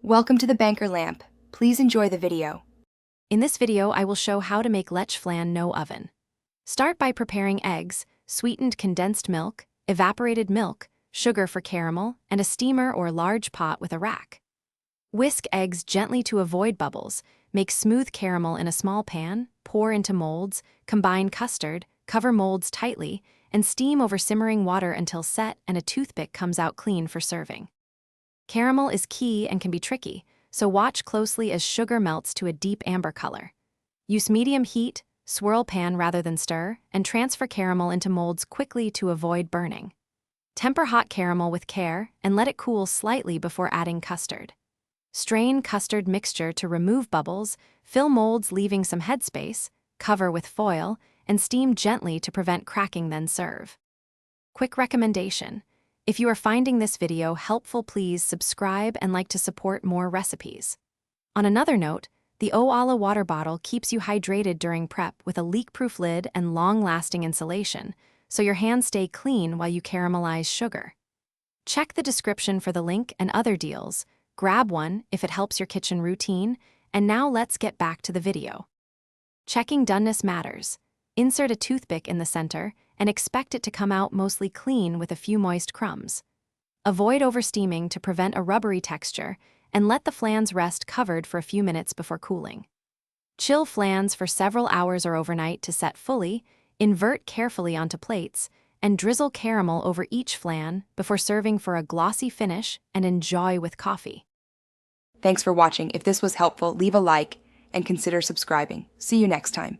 Welcome to the Banker Lamp. Please enjoy the video. In this video, I will show how to make Leche Flan no oven. Start by preparing eggs, sweetened condensed milk, evaporated milk, sugar for caramel, and a steamer or large pot with a rack. Whisk eggs gently to avoid bubbles, make smooth caramel in a small pan, pour into molds, combine custard, cover molds tightly, and steam over simmering water until set and a toothpick comes out clean for serving. Caramel is key and can be tricky, so watch closely as sugar melts to a deep amber color. Use medium heat, swirl pan rather than stir, and transfer caramel into molds quickly to avoid burning. Temper hot caramel with care and let it cool slightly before adding custard. Strain custard mixture to remove bubbles, fill molds leaving some headspace, cover with foil, and steam gently to prevent cracking, then serve. Quick recommendation: if you are finding this video helpful, please subscribe and like to support more recipes. On another note, the Oala water bottle keeps you hydrated during prep with a leak-proof lid and long-lasting insulation, so your hands stay clean while you caramelize sugar. Check the description for the link and other deals. Grab one if it helps your kitchen routine, and now let's get back to the video. Checking doneness matters. Insert a toothpick in the center and expect it to come out mostly clean with a few moist crumbs. Avoid oversteaming to prevent a rubbery texture, and let the flans rest covered for a few minutes before cooling. Chill flans for several hours or overnight to set fully, invert carefully onto plates, and drizzle caramel over each flan before serving for a glossy finish and enjoy with coffee. Thanks for watching. If this was helpful, leave a like and consider subscribing. See you next time.